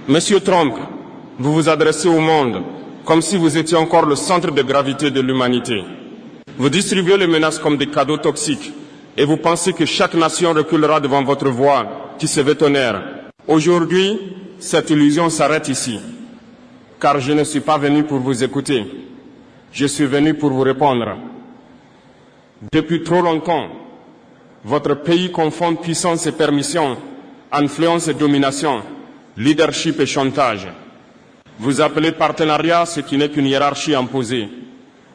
Monsieur Trump, vous vous adressez au monde comme si vous étiez encore le centre de gravité de l'humanité. Vous distribuez les menaces comme des cadeaux toxiques et vous pensez que chaque nation reculera devant votre voix qui se veut tonnerre. Aujourd'hui, cette illusion s'arrête ici, car je ne suis pas venu pour vous écouter. Je suis venu pour vous répondre. Depuis trop longtemps, votre pays confond puissance et permission, influence et domination, leadership et chantage. Vous appelez partenariat ce qui n'est qu'une hiérarchie imposée.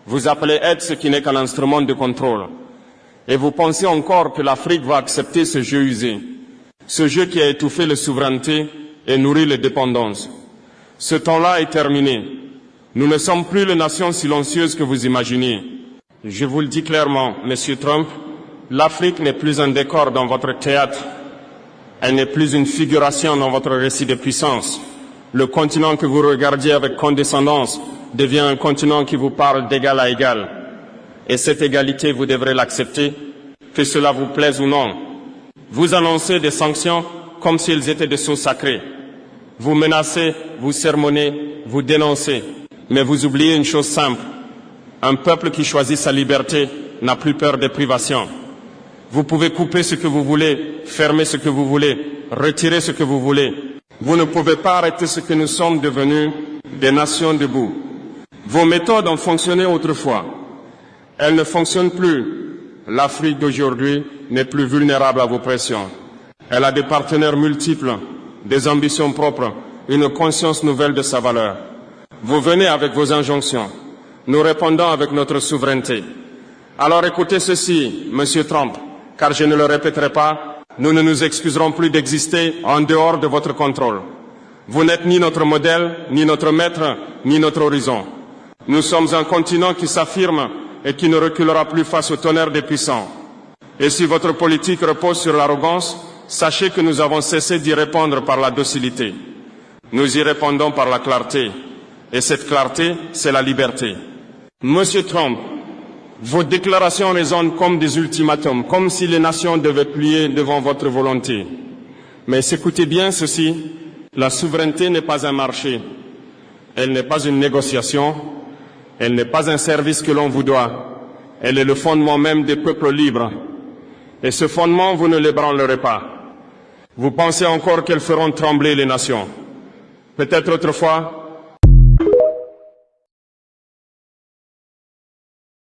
Vous appelez aide ce qui n'est qu'un instrument de contrôle. Et vous pensez encore que l'Afrique va accepter ce jeu usé, ce jeu qui a étouffé la souveraineté et nourri les dépendances. Ce temps-là est terminé. Nous ne sommes plus les nations silencieuses que vous imaginez. Je vous le dis clairement, Monsieur Trump, l'Afrique n'est plus un décor dans votre théâtre. Elle n'est plus une figuration dans votre récit de puissance. Le continent que vous regardiez avec condescendance devient un continent qui vous parle d'égal à égal. Et cette égalité, vous devrez l'accepter, que cela vous plaise ou non. Vous annoncez des sanctions comme si elles étaient des sceaux sacrés. Vous menacez, vous sermonnez, vous dénoncez. Mais vous oubliez une chose simple. Un peuple qui choisit sa liberté n'a plus peur des privations. Vous pouvez couper ce que vous voulez, fermer ce que vous voulez, retirer ce que vous voulez. Vous ne pouvez pas arrêter ce que nous sommes devenus, des nations debout. Vos méthodes ont fonctionné autrefois. Elles ne fonctionnent plus. L'Afrique d'aujourd'hui n'est plus vulnérable à vos pressions. Elle a des partenaires multiples, des ambitions propres, une conscience nouvelle de sa valeur. Vous venez avec vos injonctions. Nous répondons avec notre souveraineté. Alors écoutez ceci, Monsieur Trump, car je ne le répéterai pas, nous ne nous excuserons plus d'exister en dehors de votre contrôle. Vous n'êtes ni notre modèle, ni notre maître, ni notre horizon. Nous sommes un continent qui s'affirme et qui ne reculera plus face au tonnerre des puissants. Et si votre politique repose sur l'arrogance, sachez que nous avons cessé d'y répondre par la docilité. Nous y répondons par la clarté. Et cette clarté, c'est la liberté. Monsieur Trump, vos déclarations résonnent comme des ultimatums, comme si les nations devaient plier devant votre volonté. Mais écoutez bien ceci, la souveraineté n'est pas un marché, elle n'est pas une négociation, elle n'est pas un service que l'on vous doit, elle est le fondement même des peuples libres. Et ce fondement, vous ne l'ébranlerez pas. Vous pensez encore qu'elles feront trembler les nations. Peut-être autrefois,